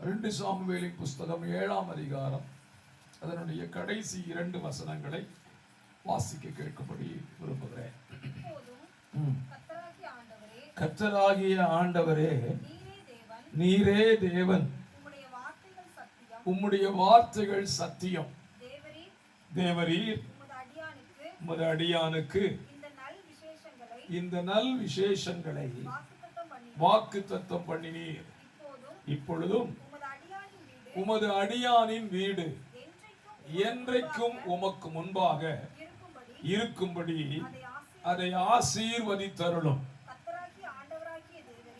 2 சாமுவேலின் புஸ்தகம் 7ஆம் அதிகாரம் அதனுடைய கடைசி 2 வசனங்களை வாசிக்க கேட்கும்படி விரும்புகிறேன். கர்த்தராகிய ஆண்டவரே, நீரே தேவன், உம்முடைய வார்த்தைகள் சத்தியம். தேவரீர் உமது அடியானுக்கு இந்த நல் விசேஷங்களை வாக்குத்தத்தம் பண்ணினீர். இப்பொழுதும் உமது அடியானின் வீடு என்றைக்கும் உமக்கு முன்பாக இருக்கும்படி அதை ஆசீர்வதித்தருளும்.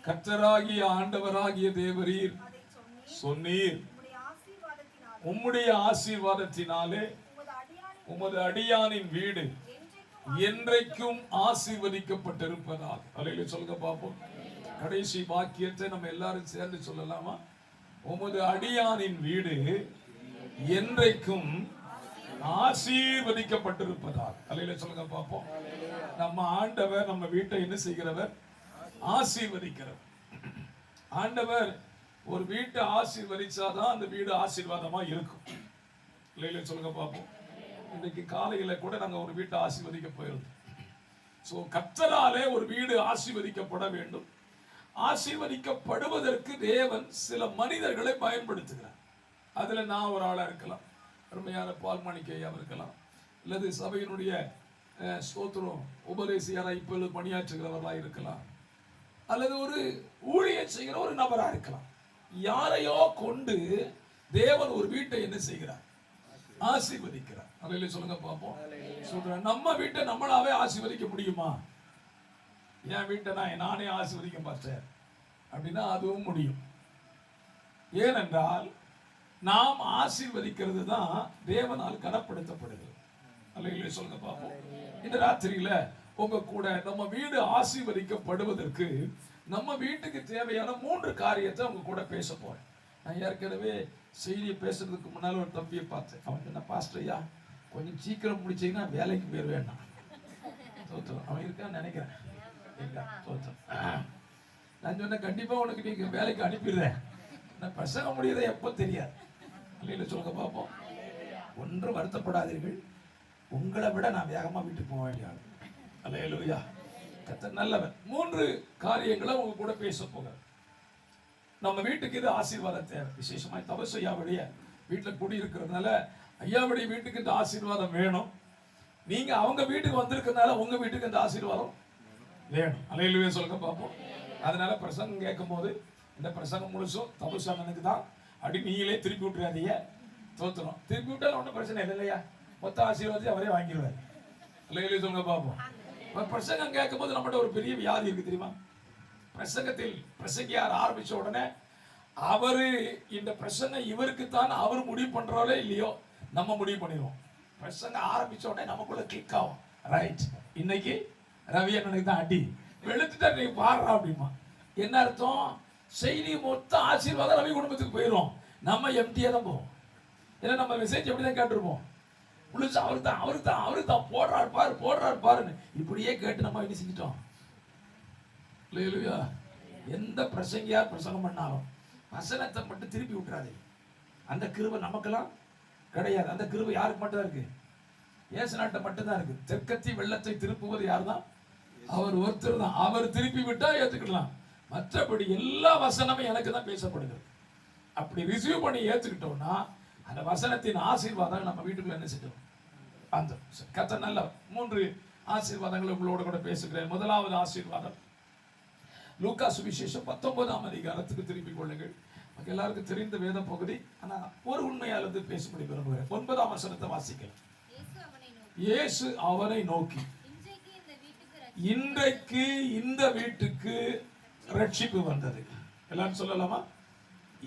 கர்த்தராகிய ஆண்டவராகிய தேவரீர் சொன்னீர். உம்முடைய ஆசீர்வாதத்தினாலே உமது அடியானின் வீடு என்றைக்கும் ஆசீர்வதிக்கப்பட்டிருப்பதால். அல்லேலூயா சொல்லுங்க பாப்போம். கடைசி வாக்கியத்தை நம்ம எல்லாரும் சேர்ந்து சொல்லலாமா? உமது அடியானின் வீடு என்றைக்கும் ஆசீர்வதிக்கப்பட்டிருப்பதால். அல்லேலூயா சொல்லுங்க பாப்போம். நம்ம ஆண்டவர் நம்ம வீட்டை என்ன செய்கிறவர்? ஆசீர்வதிக்கிறவர். ஆண்டவர் ஒரு வீட்டை ஆசீர்வதிச்சாதான் அந்த வீடு ஆசீர்வாதமா இருக்கும். அல்லேலூயா சொல்லுங்க பாப்போம். இன்னைக்கு காலையில கூட நாங்க ஒரு வீட்டை ஆசீர்வதிக்க போயிருந்தோம். சோ கர்த்தராலே ஒரு வீடு ஆசீர்வதிக்கப்பட வேண்டும். ஆசீர்வதிக்கப்படுவதற்கு தேவன் சில மனிதர்களை பயன்படுத்துகிறார். அதுல நான் ஒரு ஆளா இருக்கலாம், அருமையான பால்மாணிக்கையா இருக்கலாம், அல்லது சபையினுடைய ஸ்தோத்திரம் உபதேசியாரா இப்பொழுது பணியாற்றுகிறவர்களா இருக்கலாம், அல்லது ஒரு ஊழியர் செய்கிற ஒரு நபரா இருக்கலாம். யாரையோ கொண்டு தேவன் ஒரு வீட்டை என்ன செய்கிறார்? ஆசீர்வதிக்கிறார். அல்லேலூயா சொல்லுங்க பாப்போம். சொல்றேன், நம்ம வீட்டை நம்மளாவே ஆசீர்வதிக்க முடியுமா? என் வீட்டை நானே ஆசீர்வதிக்க பார்த்தேன் அப்படின்னா அதுவும் முடியும். ஏனென்றால் நாம் ஆசீர்வதிக்கிறது தான் தேவனால் கனப்படுத்தப்படுகிறது. அல்லேலூயா சொல்லுங்க பாப்போம். இந்த ராத்திரியில உங்க கூட நம்ம வீடு ஆசீர்வதிக்கப்படுவதற்கு நம்ம வீட்டுக்கு தேவையான 3 காரியத்தை உங்க கூட பேச போறேன். நான் ஏற்கனவே செய்தியை பேசுறதுக்கு முன்னால ஒரு தம்பியை பார்த்தேன். அவன் என்ன, பாஸ்டர் ஐயா கொஞ்சம் சீக்கிரம் முடிச்சீங்கன்னா வேலைக்கு போயிருவேன். அவன் இருக்கான்னு நினைக்கிறேன். நான் சொன்னேன், கண்டிப்பா உனக்கு நீங்க வேலைக்கு அனுப்பிடுறேன். பிரசங்க முடியறத எப்ப தெரியாது. இல்லையில சொல்லுங்க பாப்போம். ஒன்றும் வருத்தப்படாதீர்கள், உங்களை விட நான் வேகமா வீட்டுக்கு போக வேண்டிய ஆள். அல்லேலூயா. கர்த்தர் நல்லவர். 3 காரியங்களை உங்க கூட பேச போகிறேன். நம்ம வீட்டுக்கு இது ஆசீர்வாதம் தேவை. விசேஷமா தபசு ஐயாவுடைய வீட்டுல குடி இருக்கிறதுனால ஐயாவுடைய வீட்டுக்கு இந்த ஆசீர்வாதம் வேணும். நீங்க அவங்க வீட்டுக்கு வந்திருக்கிறதுனால உங்க வீட்டுக்கு இந்த ஆசீர்வாதம் வேணும். அல்லேலூயா சொல்லுங்க பாப்போம். அதனால பிரசங்கம் கேட்கும் போது இந்த பிரசங்கம் முழுசும் தபசு அண்ணனுக்கு தான். அப்படி நீங்களே திருப்பி விட்டுறாதீங்க. தோத்துறோம். திருப்பி விட்டாலும் ஒன்றும் பிரச்சனை இல்லை இல்லையா? மொத்த ஆசீர்வாதத்தை அவரே வாங்கிடுவார். அல்லேலூயா சொல்லுங்க பாப்போம். பிரசங்கம் கேட்கும் போது நம்மகிட்ட ஒரு பெரிய வியாதி இருக்கு தெரியுமா? பிரசங்கத்தில் பிரசங்கியார் ஆரம்பிச்ச உடனே அவரு இந்த பிரசங்கம் இவருக்குத்தான் அவர் முடிவு பண்றாரோ இல்லையோ நம்ம முடிவு பண்ணிடுவோம். பிரசங்கம் ஆரம்பிச்ச உடனே நமக்குள்ள கிளிக் ஆகும். ரைட், இன்னைக்கு ரவி அண்ணனுக்கு தான் அடி வெளுத்துட்டா நீ பாடுறா அப்படிமா. என்ன அர்த்தம்? செய்தி மொத்த ஆசீர்வாதம் ரவி குடும்பத்துக்கு போயிடும். நம்ம எம்டியா தான் போவோம். ஏன்னா நம்ம மெசேஜ் எப்படிதான் கேட்டுருப்போம். முழுசு அவரு தான் போடுறாரு பாருன்னு இப்படியே கேட்டு நம்ம என்ன செஞ்சிட்டோம். அல்லேலூயா. எந்த பிரசங்கியார் பிரசங்கம் பண்ணாலும் வசனத்தை மட்டும் திருப்பி விட்டுறாதே. அந்த கிருபை நமக்கெல்லாம் கிடையாது. அந்த கிருபை யாருக்கு மட்டும் தான் இருக்கு? இயேசு நாட்டை மட்டும்தான் இருக்கு. தெற்கத்தி வெள்ளத்தை திருப்புவது யார் தான்? அவர் ஒருத்தர் தான். அவர் திருப்பி விட்டா ஏத்துக்கிடலாம். மற்றபடி எல்லா வசனமும் எனக்கு தான் பேசப்படுகிறது. அப்படி ரிசீவ் பண்ணி ஏத்துக்கிட்டோம்னா அந்த வசனத்தின் ஆசீர்வாதம் நம்ம வீட்டுக்குள்ள என்ன செஞ்சோம்? அந்த கர்த்தர் நல்ல 3 ஆசீர்வாதங்களை உங்களோட கூட பேசுகிறேன். முதலாவது ஆசீர்வாதம் லூக்கா சுவிசேஷம் 19ஆம் அதிகாரத்துக்கு திரும்பிக் கொள்ளுங்கள். எல்லாருக்கும் தெரிந்த வேத பகுதி. ஆனா ஒரு உண்மையானது பேசும்படி விரும்புகிறேன். 9ஆம் வசனத்தை வாசிக்கலாம். இயேசு அவனை நோக்கி, இன்றைக்கு இந்த வீட்டுக்கு ரட்சிப்பு வந்தது. எல்லாரும் சொல்லலாமா?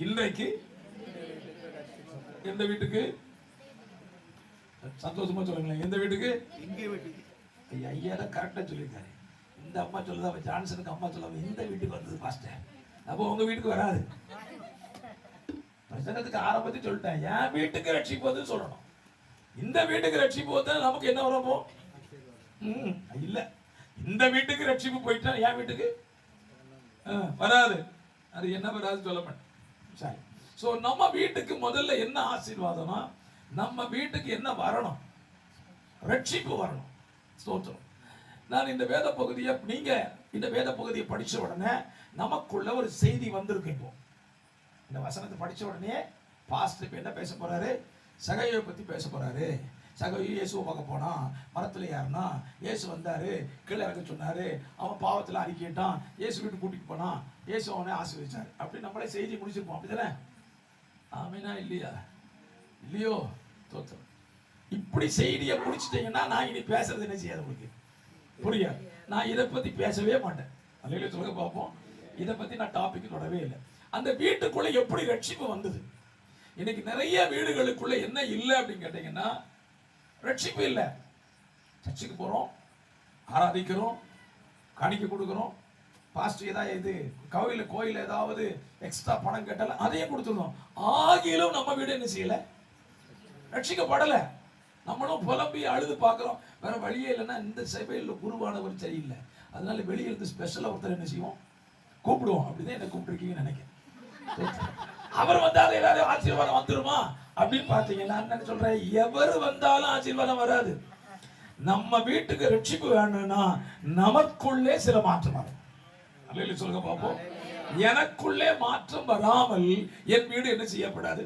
இன்றைக்கு எந்த வீட்டுக்கு? சந்தோஷமா சொல்லுங்களேன். எந்த வீட்டுக்கு? ஐயா தான் கரெக்டா சொல்லியிருக்காரு. இந்த அம்மா சொல்லுதா, ஜான்சனுக்கு அம்மா சொல்லாம இந்த வீட்டுக்கு வந்தது பாஸ்டர். அப்போ உங்க வீட்டுக்கு வராது. பிரசங்கத்துக்கு ஆரம்பத்தை சொல்லிட்டேன். என் வீட்டுக்கு ரட்சிப்பு வந்து சொல்லணும். இந்த வீட்டுக்கு ரட்சிப்பு வந்து நமக்கு என்ன வரப்போ? இல்ல, இந்த வீட்டுக்கு ரட்சிப்பு போயிட்டா என் வீட்டுக்கு வராது. அது என்ன வராது சொல்ல மாட்டேன். சரி, சோ நம்ம வீட்டுக்கு முதல்ல என்ன ஆசீர்வாதம்னா, நம்ம வீட்டுக்கு என்ன வரணும்? ரட்சிப்பு வரணும். ஸ்தோத்திரம். நான் இந்த வேத பகுதியை, நீங்க இந்த வேத பகுதியை படிச்ச உடனே நமக்குள்ள ஒரு செய்தி வந்திருக்கு. இப்போ இந்த வசனத்தை படிச்ச உடனே பாஸ்டர் இப்ப என்ன பேச போறாரு? சகையை பத்தி பேச போறாரு. சகையை இயேசுவை பார்க்க போனா, மரத்துல யாருன்னா இயேசு வந்தாரு, கீழே இறக்க சொன்னாரு, அவன் பாவத்துல அறிக்கைட்டான், இயேசு வீட்டு கூட்டிட்டு போனான், இயேசு அவனை ஆசீர்வதிச்சாரு. அப்படி நம்மளே செய்தி முடிச்சிருப்போம். அப்படிதானே? ஆமீனா இல்லையா? இல்லையோ? தோத்திரம். இப்படி செய்தியை முடிச்சிட்டீங்கன்னா நான் இனி பேசுறது என்ன செய்யாது? உங்களுக்கு புரியாது. நான் இதை பத்தி பேசவே மாட்டேன். அல்லேலூயா சொல்லுங்க பார்ப்போம். இதை பத்தி நான் டாபிக் தொடவே இல்லை. அந்த வீட்டுக்குள்ள எப்படி ரட்சிப்பு வந்தது? இன்னைக்கு நிறைய வீடுகளுக்குள்ள என்ன இல்லை அப்படின்னு கேட்டீங்கன்னா, ரட்சிப்பு இல்லை. சர்ச்சுக்கு போறோம், ஆராதிக்கிறோம், காணிக்கை கொடுக்கிறோம், பாஸ்டர் ஏதாவது இது கோயில் ஏதாவது எக்ஸ்ட்ரா பணம் கேட்டாலும் அதையும் கொடுத்துருந்தோம். ஆகிலும் நம்ம வீடு என்ன செய்யல? ரட்சிக்கப்படலை. நம்மளும் புலம்பி அழுது பார்க்குறோம். வேற வழியே இல்லைன்னா இந்த சபையில் குருவானவர் சரியில்லை, அதனால வெளியே இருந்து ஸ்பெஷலாக ஒருத்தர் என்ன செய்வோம்? கூப்பிடுவோம். அப்படிதான் என்ன கூப்பிட்டுருக்கீங்கன்னு நினைக்கிறேன். அவர் வந்தாலும் எல்லாரும் ஆசீர்வாதம் வந்துருமா அப்படின்னு பார்த்தீங்கன்னா, என்ன சொல்றேன், எவர் வந்தாலும் ஆசீர்வாதம் வராது. நம்ம வீட்டுக்கு ரட்சிப்பு வேணும்னா நமக்குள்ளே சில மாற்றம் வரும். அல்லேலூயா சொல்லுங்க பார்ப்போம். எனக்குள்ளே மாற்றம் வராமல் என் வீடு என்ன செய்யப்படாது?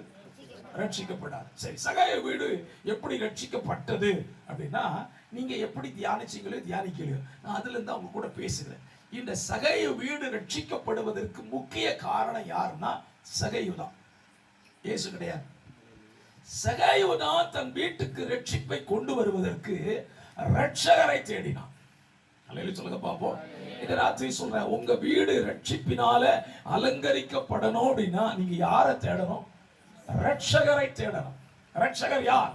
ரட்சிக்கப்படாது. சரி, சகாய வீடு எப்படி ரட்சிக்கப்பட்டது அப்படின்னா, நீங்க எப்படி தியானிக்கலையோ நான் அதுல இருந்து அவங்க கூட பேசுகிறேன். இந்த சகாய வீடு ரட்சிக்கப்படுவதற்கு முக்கிய காரணம் யாருன்னா சகாயுதான், இயேசு கிடையாது. சகாயுதான் தன் வீட்டுக்கு ரட்சிப்பை கொண்டு வருவதற்கு ரட்சகரை தேடினான். அல்லேலூயா சொல்லுங்க பார்ப்போம். இந்த ராத்திரி சொல்றேன், உங்க வீடு ரட்சிப்பினால அலங்கரிக்கப்படணும் அப்படின்னா நீங்க யாரை தேடணும்? ரட்சகரை தேடணும். ரட்சகர் யார்?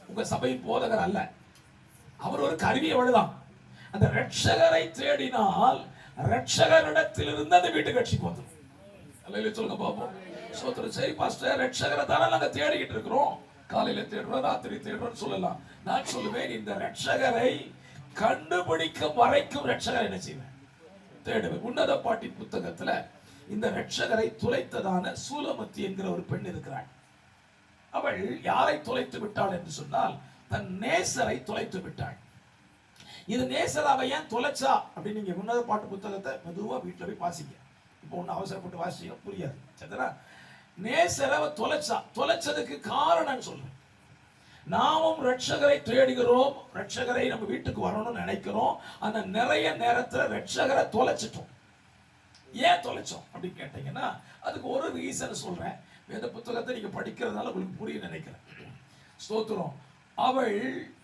உங்க சபையின் போதகர் அல்ல, அவர் ஒரு கருவி, அவ்வளவுதான். அந்த ரட்சகரை தேடினால் ரட்சகரிடத்திலிருந்து அந்த வீட்டுக்கு ரட்சிப்பு வந்துடும். அல்லேலூயா சொல்லுங்க பார்ப்போம். சோத்திரம். சரி பாஸ்டர், ரட்சகரை தானே நாங்க தேடிக்கிட்டு இருக்கிறோம், காலையில தேடுறோம், ராத்திரி தேடுறோம் சொல்லலாம். நான் சொல்லுவேன், இந்த ரட்சகரை கண்டுபிடிக்கும் வரைக்கும் ரட்சகர் என்ன செய்வேன்? தேடுவேன். உன்னத பாட்டி புத்தகத்துல இந்த ரட்சகரை துளைத்ததான சூலமத்தி என்கிற ஒரு பெண் இருக்கிறாள். அவள் யாரை துளைத்து விட்டாள் என்று சொன்னால், தன் நேசரை துளைத்து விட்டாள். இது நேசர் அவ ஏன் தொலைச்சா அப்படின்னு நீங்க உன்னத பாட்டு புத்தகத்தை மெதுவா வீட்டுல போய் வாசிங்க. இப்போ ஒண்ணு அவசரப்பட்டு வாசிக்க புரியாது. சரிங்களா? நேசரை அவ தொலைச்சதுக்கு காரணம் சொல்றேன். நாமும் ரட்சகரை தேடுகிறோம், ரட்சகரை நம்ம வீட்டுக்கு வரணும்னு நினைக்கிறோம். ஆனா நிறைய நேரத்துல ரட்சகரை தொலைச்சிட்டோம். ஏன் தொலைச்சோம் அப்படின்னு கேட்டீங்கன்னா, அதுக்கு ஒரு ரீசன் சொல்றேன். வேத புத்தகத்தை நீங்க படிக்கிறதுனால உங்களுக்கு புரிய நினைக்கிறேன். ஸ்தோத்திரம். அவள்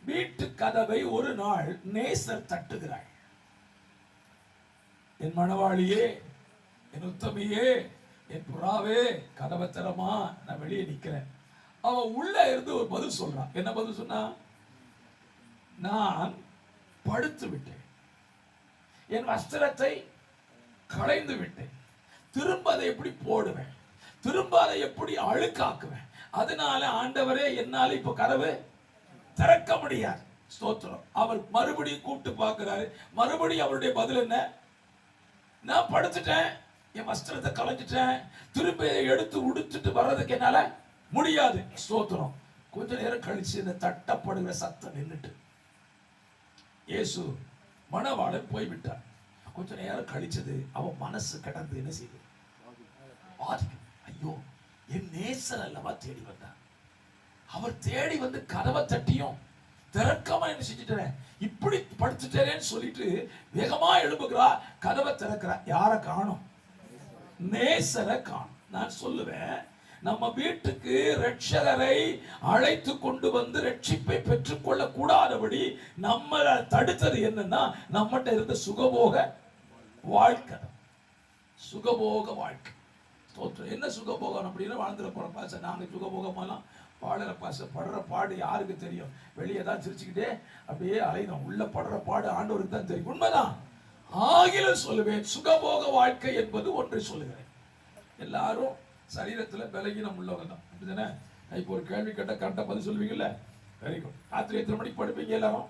வீட்டு கதவை ஒரு நாள் நேசர் தட்டுகிறாள். என் மணவாளியே, என் உத்தமியே, என் புறாவே, கதவை தரமா, நான் வெளியே நிக்கிறேன். அவன் உள்ள இருந்து ஒரு பதில் சொல்றான். என்ன பதில் சொன்னா? நான் படுத்து விட்டேன், என் வஸ்திரத்தை களைந்து விட்டேன், திரும்ப அதை எப்படி போடுவேன், திரும்ப அதை எப்படி அழுக்காக்குவேன், அதனால ஆண்டவரே என்னால இப்ப கதவு திறக்க முடியாது. ஸ்தோத்திரம். அவர் மறுபடியும் கூப்பிட்டு பார்க்கிறாரு. மறுபடியும் அவருடைய பதில் என்ன? நான் படுத்துட்டேன், என் வஸ்திரத்தை களைஞ்சிட்டேன், திரும்ப எடுத்து உடுத்துட்டு வர்றதுக்கு என்னால முடியாது. ஸ்தோத்திரம். கொஞ்ச நேரம் கழிச்சு இந்த தட்டப்படுகிற சத்தம் நின்றுட்டு இயேசு மணவாளன் போய்விட்டார். கொஞ்ச நேரம் கழிச்சது அவன் மனசு கடந்து என்ன செய்யுது? ஐயோ, என் நேசர் அல்லவா தேடி வந்தார், அவர் தேடி வந்து கதவை தட்டியும் திறக்காம என்ன செஞ்சுட்டேன், இப்படி படுத்துட்டேன்னு சொல்லிட்டு வேகமா எழுப்புகிறா, கதவை திறக்கிறா. யாரை காணும்? நேசரை காணும். நான் சொல்லுவேன், நம்ம வீட்டுக்கு ரட்சகரை அழைத்து கொண்டு வந்து ரட்சிப்பை பெற்றுக்கொள்ள கூடாதபடி நம்மளை தடுத்தது என்னன்னா, நம்மகிட்ட இருந்த சுகபோக வாழ்க்கை. சுகபோக வாழ்க்கை. என்ன சுகபோகம் அப்படின்னா, வாழ்ந்துட போற பாச நாங்க சுகபோகமெல்லாம் பாடுற பாச படுற பாடு யாருக்கு தெரியும்? வெளியே தான் சிரிச்சுக்கிட்டே அப்படியே அலைதோம், உள்ள படுற பாடு ஆண்டவருக்கு தான் தெரியும். உண்மைதான். ஆகிலும் சொல்லுவேன், சுகபோக வாழ்க்கை என்பது ஒன்றை சொல்லுகிறேன். எல்லாரும் சரீரத்துல பலகீனம் உள்ளவங்க தான், அப்படிதானே? இப்போ ஒரு கேள்வி கேட்ட கரெக்டா பதில் சொல்லுவீங்கல்ல? Very good. ராத்திரி எத்தனை மணிக்கு படுப்பீங்க எல்லாரும்?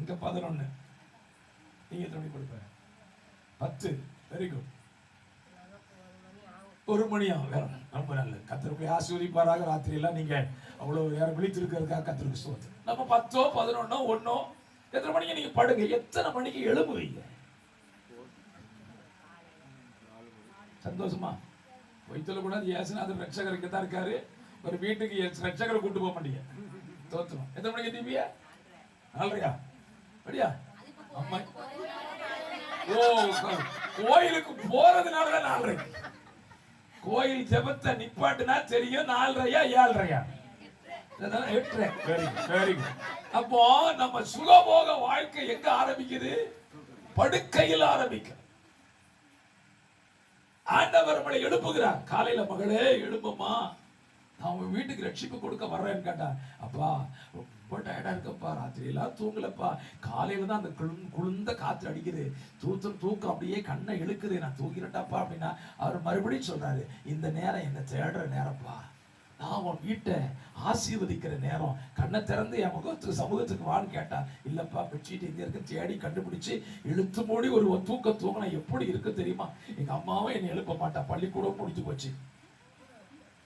இங்க 11. நீங்க எத்தனை மணிக்கு படுப்ப? 10. Very good. 1 மணியா வேற ரொம்ப நல்லது. கர்த்தருக்குள்ளே ஆசீர்வதிப்பாராக. ராத்திரி எல்லாம் நீங்க அவ்வளவு நேரம் விழித்திருக்கிறதுக்காக கர்த்தருக்கு ஸ்தோத்திரம். நம்ம 10 11 1 எத்தனை மணிக்கு நீங்க படுங்க, எத்தனை மணிக்கு எழும்புவீங்க? சந்தோஷமா வைத்தல கூட ஏசுநாதர் ரட்சகருக்கு தான் இருக்காரு. ஒரு வீட்டுக்கு ரட்சகரை கூட்டு போக மாட்டீங்க. தோத்துரும். எத்தனை மணிக்கு எந்திரிப்பீங்க? 4:30 அப்படியா? அம்மா கோயிலுக்கு போறதுனாலதான் 4:30. கோயில் ஜெபத்தை நிப்பாட்டுனா தெரியும் 4:30 7:30. அப்போ நம்ம சுகபோக வாழ்க்கை எங்க ஆரம்பிக்குது? படுக்கையில் ஆரம்பிக்கும். ஆண்டவர் நம்மளை எழுப்புகிறார். காலையில மகளே எழுப்புமா, நான் உன் வீட்டுக்கு ரட்சிப்பு கொடுக்க வர்றேன்னு கேட்டா, அப்பா ரொம்ப டயர்டா இருக்கப்பா, ராத்திரி எல்லாம் தூங்கலப்பா, காலையில தான் அந்த குளிர்ந்த காற்று அடிக்குது, தூக்கம் அப்படியே கண்ணை இழுக்குது, நான் தூங்கிரட்டாப்பா அப்படின்னா அவர் மறுபடியும் சொல்றாரு, இந்த நேரம் என்ன தேடுற நேரப்பா, நான் உன் வீட்டை ஆசீர்வதிக்கிற நேரம், கண்ணை திறந்து என் முகத்துக்கு சமூகத்துக்கு வான்னு கேட்டா, இல்லப்பா பெட்ஷீட் எங்க இருக்கு தேடி கண்டுபிடிச்சு இழுத்து மூடி ஒரு தூங்கினா எப்படி இருக்கு தெரியுமா? எங்க அம்மாவும் என்னை எழுப்ப மாட்டா, பள்ளிக்கூடம் முடிஞ்சு போச்சு.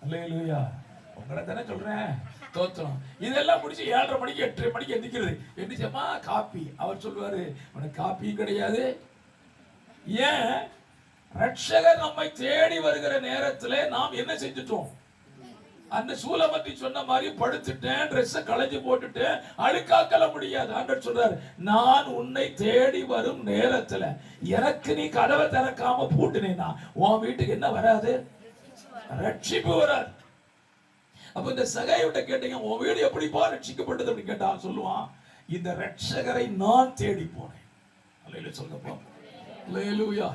அல்லேலூயா, உங்களை தானே சொல்றேன். தோத்திரம். இதெல்லாம் முடிச்சு 7:30 மணிக்கு 8:30 மணிக்கு எந்திக்கிறது. எந்திரிச்சமா காப்பி. அவர் சொல்லுவாரு, உனக்கு காப்பியும் கிடையாது. ஏன்? ரட்சகர் நம்மை தேடி வருகிற நேரத்துல நாம் என்ன செஞ்சுட்டோம்? அந்த சூலமத்தி சொன்ன மாதிரி படுத்துட்டேன், ட்ரெஸ் களைஞ்சு போட்டுட்டேன், அழுக்காக்கல முடியாது. ஆண்டவர் சொல்றாரு, நான் உன்னை தேடி வரும் நேரத்துல எனக்கு நீ கதவை திறக்காம பூட்டினேன்னா உன் வீட்டுக்கு என்ன வராது? ரட்சிப்பு வராது. அப்ப இந்த சகையோட கேட்டீங்க, உன் வீடு எப்படிப்பா ரட்சிக்கப்பட்டது அப்படின்னு கேட்டா சொல்லுவான், இந்த ரட்சகரை நான் தேடி போனேன். அல்லேலூயா சொல்லுங்க. அல்லேலூயா.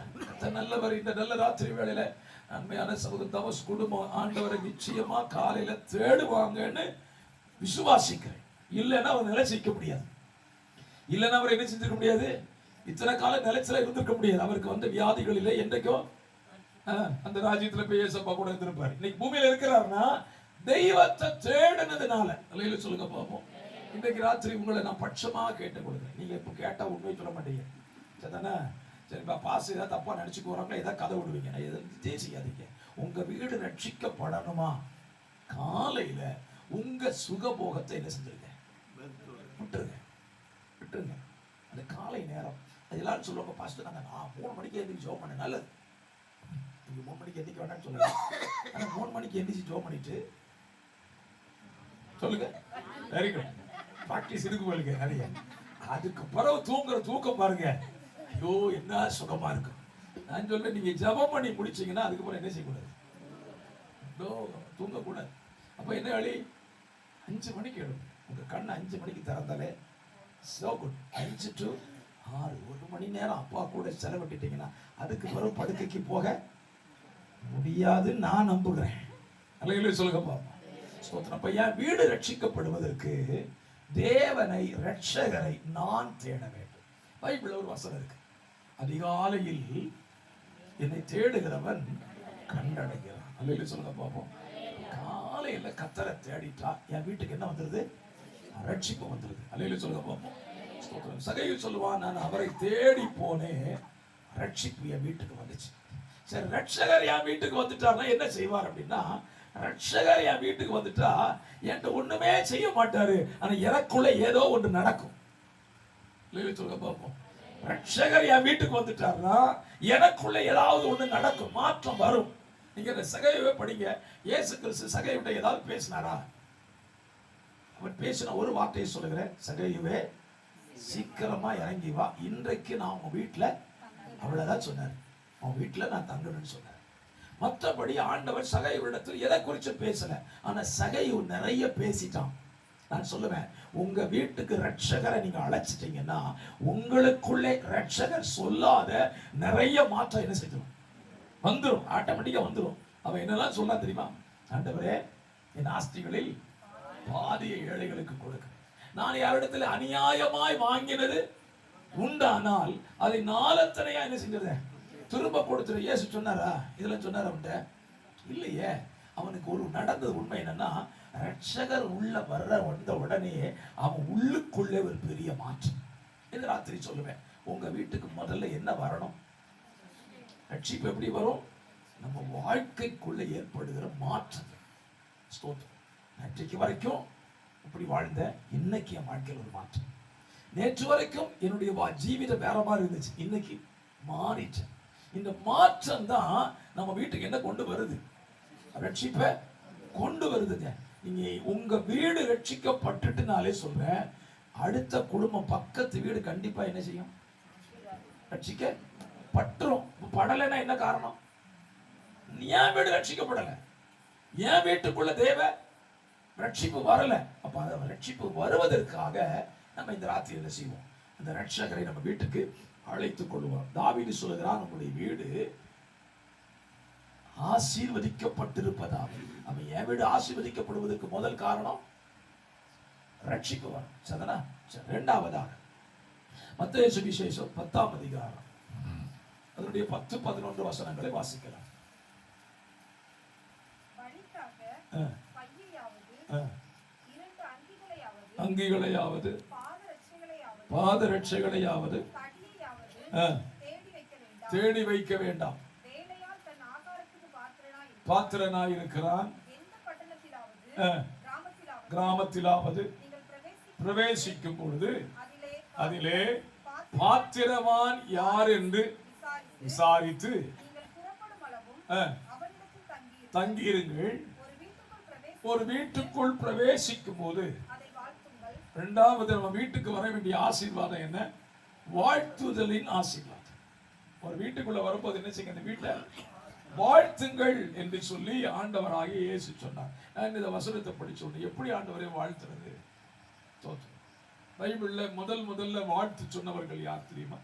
நல்லவர். இந்த நல்ல ராத்திரி வேளையில நன்மையான சகோதர தமஸ் குடும்பம் ஆண்டவரை நிச்சயமா காலையில தேடுவாங்கன்னு விசுவாசிக்கிறேன். இல்லைன்னா அவர் நிலைச்சிக்க முடியாது. இல்லைன்னா அவர் என்ன செஞ்சிருக்க முடியாது? இத்தனை கால நிலைச்சல இருந்திருக்க முடியாது. அவருக்கு வந்து வியாதிகள் இல்லை. என்றைக்கோ அந்த ராஜ்யத்துல போய் ஏசப்பா கூட இருந்திருப்பாரு. இன்னைக்கு பூமியில இருக்கிறாருன்னா தெய்வத்தை தேடினதுனால. அல்லேலூயா சொல்லுங்க பார்ப்போம். இன்னைக்கு ராத்திரி உங்களை நான் பட்சமா கேட்டு கொடுக்குறேன். நீங்க இப்ப கேட்டா உண்மையை சொல்ல மாட்டீங்க. சரிதானே? சரிப்பா, பாசு ஏதாவது தப்பா நினைச்சுக்கு வராங்களா, ஏதாவது கதை விடுவீங்க. நான் எதை செய்யாதீங்க. உங்க வீடு ரட்சிக்கப்படணுமா, காலையில உங்க சுகபோகத்தை என்ன செஞ்சிருங்க? விட்டுருங்க, விட்டுருங்க. அந்த காலை நேரம் அது எல்லாரும் சொல்லுவாங்க, பாஸ்டர் நான் 3 மணிக்கு எழுந்திரிச்சு ஜோம் பண்ண. நல்லது, நீங்க 3 மணிக்கு எந்திரிக்க வேண்டாம்னு சொல்லுங்க. ஆனா 3 மணிக்கு எந்திரிச்சு ஜோம் பண்ணிட்டு சொல்லுங்க. Very good. பிராக்டிஸ் இருக்கு போலுங்க நிறைய. அதுக்கு பிறகு தூங்குற தூக்கம் பாருங்க, ஐயோ என்ன சுகமா இருக்கும். நான் சொல்றேன், நீங்க ஜபம் பண்ணி முடிச்சீங்கன்னா அதுக்கப்புறம் என்ன செய்யக்கூடாது? தூங்கக்கூடாது. அப்ப என்ன வழி? 5 மணிக்கு எழும். உங்க கண்ணை 5 மணிக்கு திறந்தாலே so good. 5 to 6 1 மணி நேரம் அப்பா கூட செலவிட்டுட்டீங்கன்னா அதுக்கு பிறகு படுக்கைக்கு போக முடியாது நான் நம்புகிறேன். அல்லேலூயா சொல்லுங்க பாப்போம். ஸ்தோத்திரம். என் வீடு ரட்சிக்கப்படுவதற்கு தேவனை ரட்சகரை நான் தேட வேண்டும். பைபிள்ல ஒரு வசனம் இருக்கு, அதிகாலையில் என்னை தேடுகிறவன் கண்டடைகிறான். அல்லேலூயா சொல்லுங்க பாப்போம். காலையில கர்த்தரை தேடிட்டா என் வீட்டுக்கு என்ன வந்துருது? ரட்சிப்பு வந்துருது. அல்லேலூயா சொல்லுங்க பாப்போம். ஸ்தோத்திரம். சகையு சொல்லுவான், நான் அவரை தேடி போனேன், ரட்சிப்பு என் வீட்டுக்கு வந்துச்சு. சரி, ரட்சகர் என் வீட்டுக்கு வந்துட்டார்னா என்ன செய்வார் அப்படின்னா, ரட்சகர் என் வீட்டுக்கு வந்துட்டா என்கிட்ட ஒண்ணுமே செய்ய மாட்டாரு, ஆனா எனக்குள்ள ஏதோ ஒன்று நடக்கும். சொல்லுங்க பாப்போம். ரட்சகர் என் வீட்டுக்கு வந்துட்டாருன்னா எனக்குள்ள ஏதாவது ஒண்ணு நடக்கும், மாற்றம் வரும். நீங்க இந்த சகையவே படிங்க. இயேசு கிறிஸ்து சகையிட்ட ஏதாவது பேசினாரா? அவர் பேசின ஒரு வார்த்தையை சொல்லுகிறேன், சகையுவே சீக்கிரமா இறங்கி வா, இன்றைக்கு நான் உங்க வீட்டுல, அவ்வளவுதான் சொன்னார். உன் வீட்டுல நான் தங்கணும்னு சொன்னார். மற்றபடி ஆண்டவர் சகையுவிடத்தில் எதை குறித்து பேசல. ஆனா சகையு நிறைய பேசிட்டான். நான் சொல்லுவேன், உங்க வீட்டுக்கு ரட்சகரை நீங்க அழைச்சிட்டீங்கன்னா உங்களுக்குள்ளே ரட்சகர் சொல்லாத நிறைய மாற்றம் என்ன செய்யும்? வந்துடும், ஆட்டோமேட்டிக்கா வந்துடும். அவன் என்னெல்லாம் சொன்னா தெரியுமா? ஆண்டவரே, என் ஆஸ்திகளில் பாதியை ஏழைகளுக்கு கொடுக்க, நான் யாரிடத்துல அநியாயமாய் வாங்கினது உண்டானால் அதை நாலத்தனையா என்ன செஞ்சது? திரும்ப கொடுத்துரு. இயேசு சொன்னாரா? இதெல்லாம் சொன்னார் அவன்கிட்ட? இல்லையே. அவனுக்கு ஒரு நடந்தது உண்மை என்னன்னா, ரட்சகர் உள்ள வந்த உடனே அவன் உள்ளுக்குள்ளே ஒரு பெரிய மாற்றம். இந்த ராத்திரி சொல்லுவேன், உங்க வீட்டுக்கு முதல்ல என்ன வரணும்? ரட்சிப்பு எப்படி வரும்? நம்ம வாழ்க்கைக்குள்ள ஏற்படுகிற மாற்றம். ஸ்தோத்திரம். நேற்றைக்கு வரைக்கும் இப்படி வாழ்ந்த, இன்னைக்கு என் வாழ்க்கையில் ஒரு மாற்றம். நேற்று வரைக்கும் என்னுடைய ஜீவிதம் வேற மாதிரி இருந்துச்சு, இன்னைக்கு மாறிச்சு. இந்த மாற்றம் தான் நம்ம வீட்டுக்கு என்ன கொண்டு வருது? ரட்சிப்பை கொண்டு வருதுங்க. நீங்க உங்க வீடு ரட்சிக்கப்பட்டுட்டுனாலே சொல்றேன், அடுத்த குடும்பம் பக்கத்து வீடு கண்டிப்பா என்ன செய்யும்? ரட்சிக்க பற்றும். படலைன்னா என்ன காரணம்? என் வீடு ரட்சிக்கப்படலை, என் வீட்டுக்குள்ள தேவ ரட்சிப்பு வரல. அப்ப அந்த ரட்சிப்பு வருவதற்காக நம்ம இந்த ராத்திரி என்ன செய்வோம்? அந்த ரட்சகரை நம்ம வீட்டுக்கு அழைத்துக் கொள்வோம். தாவீது சொல்லுகிறான், நம்முடைய வீடு ஆசீர்வதிக்கப்பட்டிருப்பதாக. அவன் என் வீடு ஆசீர்வதிக்கப்படுவதற்கு முதல் காரணம் ரட்சிப்பு வரும். சரிதானா? இரண்டாவதாக மத்தேயு சுவிசேஷம் 10ஆம் அதிகாரம் அதனுடைய 10-11 வசனங்களை வாசிக்கலாம். அங்கிகளையாவது பாதரட்சைகளையாவது தேடி வைக்க வேண்டாம். பாத்திரனாயிருக்கிறான், கிராமத்திலாவது பிரவேசிக்கும் பொழுது அதிலே பாத்திரவான் யார் என்று விசாரித்து தங்கியிருங்கள். ஒரு வீட்டுக்குள் பிரவேசிக்கும் போது இரண்டாவது நம்ம வீட்டுக்கு வர வேண்டிய ஆசீர்வாதம் என்ன? வாழ்த்துதலின் ஆசீர்வாதம். ஒரு வீட்டுக்குள்ள வரும்போது என்ன செய்யுங்க? இந்த வீட்டை வாழ்த்துங்கள் என்று சொல்லி ஆண்டவராகிய இயேசு சொன்னார். நான் இந்த வசனத்தை படிச்சு சொன்னேன். எப்படி ஆண்டவரை வாழ்த்துறது? பைபிள்ல முதல்ல வாழ்த்து சொன்னவர்கள் யார் தெரியுமா?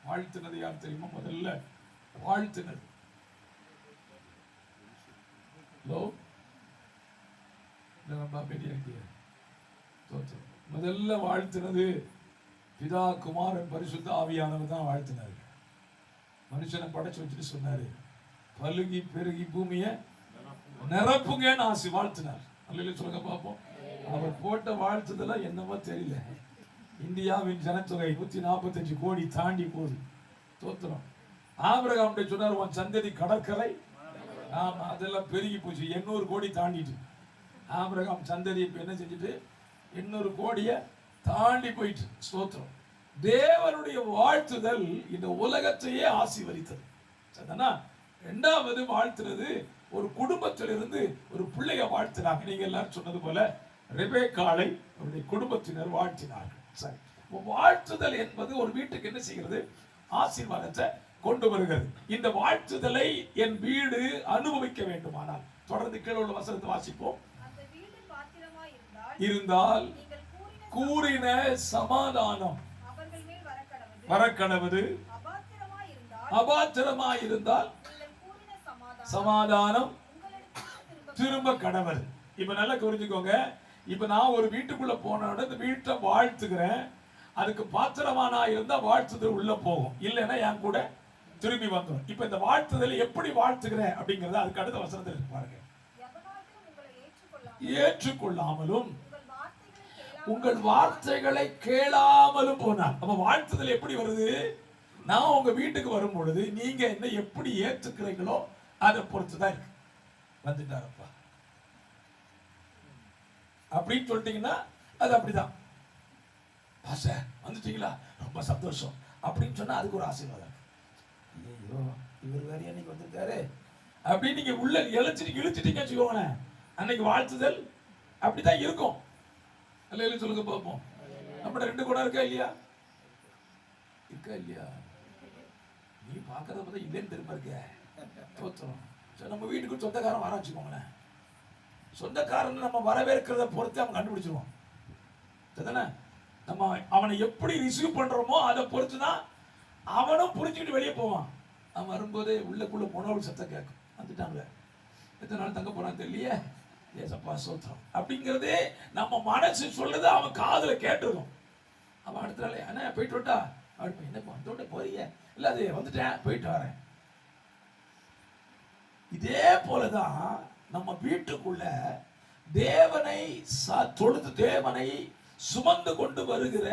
வாழ்த்துனது யார் தெரியுமா? முதல்ல வாழ்த்துனது முதல்ல வாழ்த்துனது பிதா, குமாரன், பரிசுத்த ஆவியானவர் தான் வாழ்த்தினாரு. மனுஷனை படைச்சு வச்சுட்டு சொன்னாரு, பலுகி பெருகி பூமியை நிரப்புங்கன்னு ஆசி வாழ்த்தினார். அல்ல சொல்லுங்க பார்ப்போம். அவர் போட்ட வாழ்த்துதெல்லாம் என்னமோ தெரியல. இந்தியாவின் ஜனத்தொகை 145 கோடி தாண்டி போகுது. தோத்திரம். ஆபிரகாம் சொன்னார், உன் சந்ததி கடற்கரை. ஆமா, அதெல்லாம் பெருகி போச்சு, 800 கோடி தாண்டிட்டு. ஆபிரகாம் சந்ததி இப்ப என்ன செஞ்சுட்டு 800 கோடியை தாண்டி போயிட்டு. ஸ்தோத்திரம். தேவனுடைய வாழ்த்துதல் இந்த உலகத்தையே ஆசீர்வதித்தது. இரண்டாவது வாழ்த்துறது, ஒரு குடும்பத்திலிருந்து ஒரு பிள்ளைய வாழ்த்தினாங்க. நீங்க எல்லாரும் சொன்னது போல ரெபேக்காளை அவருடைய குடும்பத்தினர் வாழ்த்தினார்கள். சரி, வாழ்த்துதல் என்பது ஒரு வீட்டுக்கு என்ன செய்கிறது? ஆசீர்வாதத்தை கொண்டு வருகிறது. இந்த வாழ்த்துதலை என் வீடு அனுபவிக்க வேண்டுமானால் தொடர்ந்து கீழே உள்ள வசனத்தை வாசிப்போம். இருந்தால் கூறின சமாதானம் வரக்கடவது, அபாத்திரமாயிருந்தால் சமாதானம் திரும்ப கடவுள். இப்ப நல்லா புரிஞ்சுக்கோங்க. இப்ப நான் ஒரு வீட்டுக்குள்ள போன இந்த வீட்டை வாழ்த்துக்கிறேன். அதுக்கு பாத்திரமானா இருந்தா வாழ்த்துதல் உள்ள போகும், இல்லைன்னா என் கூட திரும்பி வந்துடும். இப்ப இந்த வாழ்த்துதலை எப்படி வாழ்த்துக்கிறேன் அப்படிங்கறத அதுக்கு அடுத்த வசனத்தில் இருக்கு பாருங்க. ஏற்றுக்கொள்ளாமலும் உங்கள் வார்த்தைகளை கேளாமலும் போனார். அப்ப வாழ்த்துதல் எப்படி வருது? நான் உங்க வீட்டுக்கு வரும் பொழுது நீங்க என்ன எப்படி ஏற்றுக்கிறீங்களோ அதை பொறுத்துதான் இருக்கு. வந்துட்டாரப்பா அப்படின்னு சொல்லிட்டீங்கன்னா அது அப்படிதான். பாஸ்டர் வந்துட்டீங்களா, ரொம்ப சந்தோஷம் அப்படின்னு சொன்னா அதுக்கு ஒரு ஆசீர்வாதம். ஐயோ இவர் வேற அன்னைக்கு வந்திருக்காரு அப்படின்னு நீங்க உள்ள இழுச்சிட்டீங்க வச்சுக்கோங்களேன், அன்னைக்கு வாழ்த்துதல் அப்படிதான் இருக்கும். அல்ல சொல்லுங்க பார்ப்போம். நம்மட 2 குணம் இருக்கா இல்லையா? இருக்கா இல்லையா? நீ பாக்குறத பார்த்தா இல்லைன்னு திரும்ப இருக்க. தோத்துறோம். நம்ம வீட்டுக்கு சொந்தக்காரன் வர வச்சுக்கோங்களேன், சொந்தக்காரன் நம்ம வரவேற்கிறத பொறுத்து அவன் கண்டுபிடிச்சிருவோம். சரிதானே? நம்ம அவனை எப்படி ரிசீவ் பண்றோமோ அதை பொறுத்துதான் அவனும் புரிஞ்சுக்கிட்டு வெளியே போவான். அவன் வரும்போது உள்ளக்குள்ள உணவு சத்தம் கேட்கும், வந்துட்டாங்க, எத்தனை நாள் தங்க போறான்னு தெரியலையே, ஏசப்பா சோத்திரம் அப்படிங்கிறதே நம்ம மனசு சொல்லுது. அவன் காதுல கேட்டுருக்கும். அவன் அடுத்த நாள் அண்ணா போயிட்டு விட்டா அப்படி என்னப்பா வந்தோட போறீங்க, இல்லை அது வந்துட்டேன் போயிட்டு வரேன். இதே போலதான் நம்ம வீட்டுக்குள்ள தேவனை தொழுது தேவனை சுமந்து கொண்டு வருகிற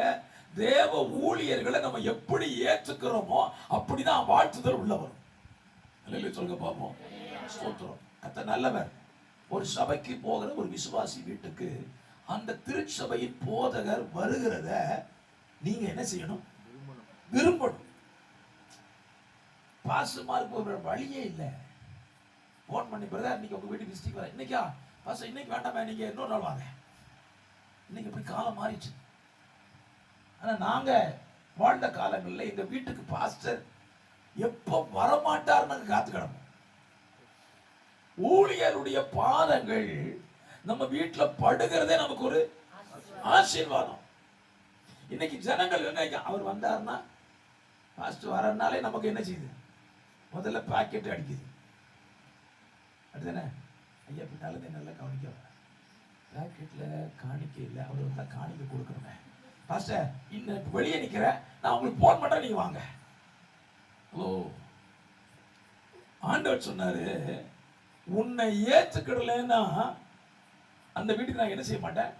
தேவ ஊழியர்களை நம்ம எப்படி ஏற்றுக்கிறோமோ அப்படிதான் வாழ்த்துதல் உள்ள வரும். அல்லேலூயா சொல்லுங்க பார்ப்போம். ஸ்தோத்திரம். கர்த்தர் நல்லவர். ஒரு சபைக்கு போகிற ஒரு விசுவாசி வீட்டுக்கு அந்த திருச்சபையின் போதகர் வருகிறத நீங்க என்ன செய்யணும்? விரும்பணும். பாஸ்டர்மாருக்கு ஒரு வழியே இல்லை. போன் பண்ணி பிரதர் இன்னைக்கு உங்க வீட்டுக்கு விசிட்டிங் வர, இன்னைக்கா பாஸ்டர் இன்னைக்கு வேண்டாமே, நீங்க இன்னொரு நாள் வாங்க. இன்னைக்கு இப்படி காலம் மாறிச்சு. ஆனா நாங்க வாழ்ந்த காலங்களில் எங்க வீட்டுக்கு பாஸ்டர் எப்ப வரமாட்டார் நாங்க காத்து கிடப்போம். ஊழியருடைய பாதங்கள் நம்ம வீட்டுல படுகிறதே நமக்கு ஒரு ஆசீர்வாதம். இன்னைக்கு ஜனங்கள் என்ன, அவர் வந்தாருன்னா பாஸ்டர் வரனாலே நமக்கு என்ன செய்யுது? முதல்ல பாக்கெட் அடிக்குது. அப்படிதானே? ஐயா பின்னாலே நல்லா கவனிக்க, பாக்கெட்ல காணிக்க இல்லை, அவர் வந்தா காணிக்க கொடுக்கணுமே. பாஸ்டர் இன்னும் வெளியே நிக்கிறேன், நான் உங்களுக்கு போன் பண்றேன், நீங்க வாங்க. ஓ, ஆண்டவர் சொன்னாரு, உன்னை ஏற்றுக்கிடலன்னா அந்த வீட்டுக்கு நான் என்ன செய்ய மாட்டேன்?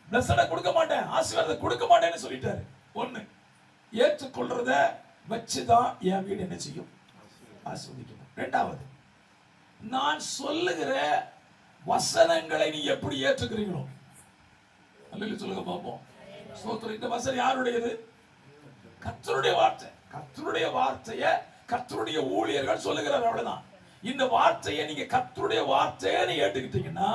பிளஸட கொடுக்க மாட்டேன், ஆசீர்வாதத்தை கொடுக்க மாட்டேன்னு சொல்லிட்டாரு. ஒண்ணு, ஏற்றுக்கொள்றத வச்சுதான் என் வீடு என்ன செய்யும்? ஆசீர்வதிக்கணும். இரண்டாவது, நான் சொல்லுகிற வசனங்களை நீ எப்படி ஏற்றுக்கிறீங்களோ, அல்லேலூயா சொல்லுங்க பாப்போம். ஸ்தோத்திரம். இந்த வசனம் யாருடையது? கர்த்தருடைய வார்த்தை. கர்த்தருடைய வார்த்தையை கர்த்தருடைய ஊழியர்கள் சொல்லுகிறார், அவ்வளவுதான். இந்த வார்த்தையை நீங்க கர்த்தருடைய வார்த்தையை நீ ஏற்றுக்கிட்டீங்கன்னா,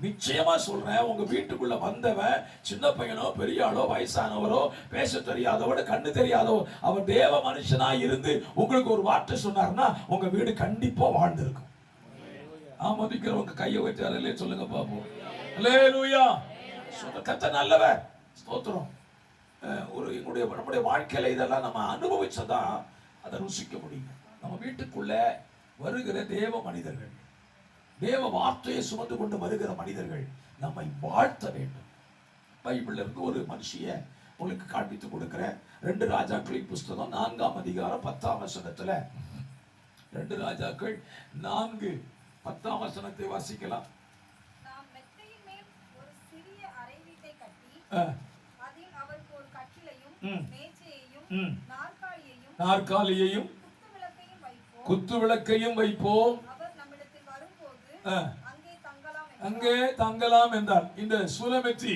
நிச்சயமா சொல்றேன், உங்க வீட்டுக்குள்ள வந்தவன் சின்ன பையனோ பெரிய ஆளோ வயசானவரோ பேச தெரியாதவோ கண்ணு தெரியாதோ அவர் தேவ மனுஷனா இருந்து உங்களுக்கு ஒரு வார்த்தை சொன்னார்னா உங்க வீடு கண்டிப்பா வாழ்ந்திருக்கும். ஆமோதிக்கிறவங்க கையை வச்சு அல்லேலூயா சொல்லுங்க பாப்போம். அல்லேலூயா. கர்த்தர் நல்லவர். ஸ்தோத்திரம். ஒரு நம்முடைய வாழ்க்கையில இதெல்லாம் நம்ம அனுபவிச்சதான் அதை ருசிக்க முடியும். நம்ம வீட்டுக்குள்ள வருகிற தேவ மனிதர்கள், தேவ வார்த்தையை சுமந்து கொண்டு வருகிற மனிதர்கள் நம்மை வாழ்த்த வேண்டும். பைபிள்ல இருந்து ஒரு மனுஷிய உங்களுக்கு காண்பித்து கொடுக்கிற 2 ராஜாக்களின் புஸ்தகம் 4ஆம் அதிகாரம் 10ஆம் வசனத்துல, 2 ராஜாக்கள் 4:10ஆம் வசனத்தை வாசிக்கலாம். நாம் மெத்தையின் மேல் ஒரு சிறிய அறை வீட்டை கட்டி அதில் அவருக்கு ஒரு கட்டிலையும் மேஜையையும் நாற்காலியையும் குத்து விளக்கையும் வைப்போம். அவர் நம்மிடத்தில் வரும்போது அங்கே தங்கலாம் என்றார். இந்த சூலமத்தி,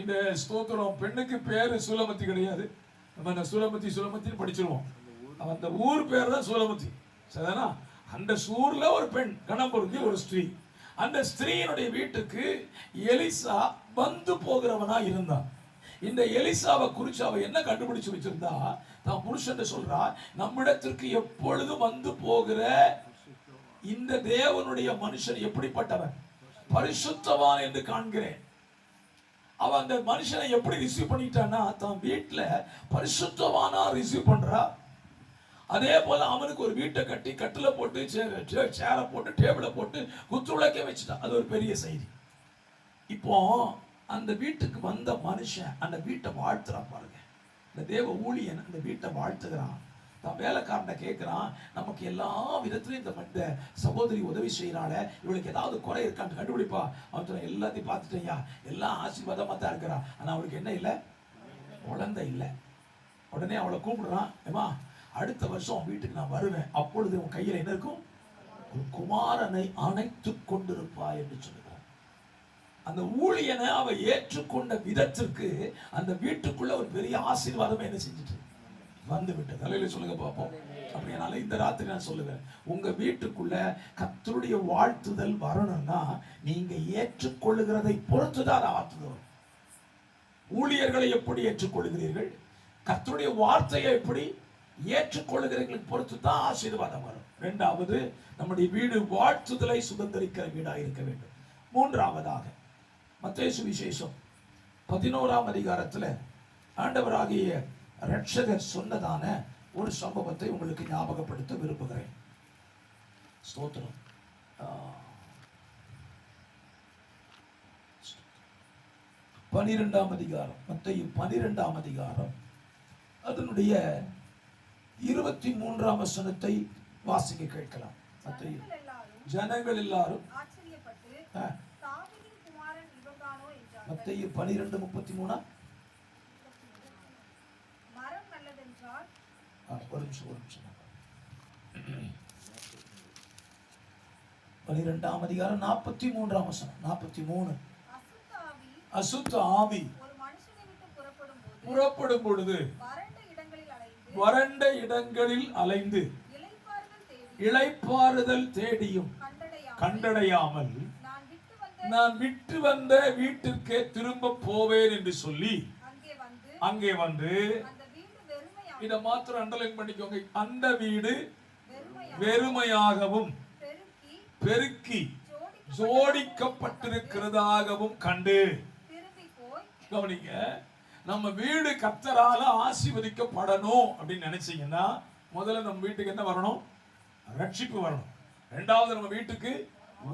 இந்த ஸ்தோத்திரம், பெண்ணுக்கு பேரு சூலமத்தி கிடையாது. நம்ம சூலமத்தின்னு படிச்சிருவோம். அந்த ஊர் பேர் தான் சூலமத்தி. சரிதானா? அந்த ஊர்ல ஒரு பெண் கணம் பொருந்தி ஒரு ஸ்திரீ. அந்த ஸ்திரீயினுடைய வீட்டுக்கு எலிசா வந்து போகிறவனா இருந்தான். இந்த எலிசாவை குறிச்சு அவ என்ன கண்டுபிடிச்சு வச்சிருந்தா, தான் புருஷன் சொல்றா, நம்மிடத்திற்கு எப்பொழுதும் வந்து போகிற இந்த தேவனுடைய மனுஷன் எப்படிப்பட்டவன்? பரிசுத்தவான் என்று காண்கிறேன். அவ அந்த மனுஷனை எப்படி ரிசீவ் பண்ணிட்டான்னா, தான் வீட்டுல பரிசுத்தவானா ரிசீவ் பண்றா. அதே போல அவனுக்கு ஒரு வீட்டை கட்டி கட்டில போட்டு சேரை போட்டு டேபிளை போட்டு குத்து விளக்கே வச்சுட்டான். அது ஒரு பெரிய செய்தி. இப்போ அந்த வீட்டுக்கு வந்த மனுஷன் அந்த வீட்டை வாழ்த்துறான் பாருங்க. இந்த தேவ ஊழியன் அந்த வீட்டை வாழ்த்துகிறான். தான் வேலைக்காரனை கேட்கிறான், நமக்கு எல்லா விதத்திலையும் இந்த சகோதரி உதவி செய்யறாள, இவளுக்கு ஏதாவது குறை இருக்கான்னு கண்டுபிடிப்பா. அவன் எல்லாத்தையும் பார்த்துட்டேயா, எல்லாம் ஆசீர்வாதமா தான் இருக்கிறா. ஆனா அவளுக்கு என்ன இல்லை? குழந்தை இல்லை. உடனே அவளை கூப்பிடுறான், ஏமா அடுத்த வருஷம் வீட்டுக்கு நான் வருவேன், அப்பொழுது உன் கையில என்ன இருக்கும்? ஒரு குமாரனை அணைத்து கொண்டிருப்பா என்று சொல்லுகிறார். அந்த ஊழியனை அவ ஏற்றுக்கொண்ட விதத்திற்கு அந்த வீட்டுக்குள்ள ஒரு பெரிய ஆசீர்வாதம் என்ன செஞ்சுட்டு வந்து விட்டது. அல்லேலூயா சொல்லுங்க பாப்போம். அப்படினால இந்த ராத்திரி நான் சொல்லுவேன், உங்க வீட்டுக்குள்ள கர்த்தருடைய வாழ்த்துதல் வரணும்னா நீங்க ஏற்றுக்கொள்ளுகிறதை பொறுத்துதான் வாழ்த்துதல். ஊழியர்களை எப்படி ஏற்றுக்கொள்கிறீர்கள், கர்த்தருடைய வார்த்தையை எப்படி ஏற்றுக்கொள்ளுகிறீர்கள் பொறுத்து தான் ஆசீர்வாதம் வரும். இரண்டாவது, நம்முடைய வீடு வாழ்த்துதலை சுதந்திரிக்கிற வீடாக இருக்க வேண்டும். மூன்றாவதாக, மத்தேயு சுவிசேஷம் 11ஆம் அதிகாரத்தில் ஆண்டவராகிய இரட்சகர் சொன்னதான ஒரு சம்பவத்தை உங்களுக்கு ஞாபகப்படுத்த விரும்புகிறேன். ஸ்தோத்திரம். 12ஆம் அதிகாரம், மத்தேயு 12ஆம் அதிகாரம், அதனுடைய 23ஆம் வசனத்தை வாசிக்க கேட்கலாம். மத்தேயு, ஜனங்கள் எல்லாரும் மத்தேயு 12:33. ஒரு நிமிஷம். 12ஆம் அதிகாரம் 43ஆம் வசனம். 43. அசுத்த ஆவி புறப்படும் பொழுது வறண்ட இடங்களில் அலைந்து இளைப்பாறுதல் தேடியும் கண்டடையாமல் நான் விட்டு வந்த வீட்டிற்கே திரும்ப போவேன் என்று சொல்லி அங்கே வந்து, இத மாத்திரம் அண்டர்லைன் பண்ணிக்கோங்க, அந்த வீடு வெறுமையாகவும் பெருக்கி ஜோடிக்கப்பட்டிருக்கிறதாகவும் கண்டு. கவனிங்க, நம்ம வீடு கர்த்தரால ஆசீர்வதிக்கப்படணும் அப்படின்னு நினைச்சீங்கன்னா முதல்ல நம்ம வீட்டுக்கு என்ன வரணும்? ரட்சிப்பு வரணும். இரண்டாவது நம்ம வீட்டுக்கு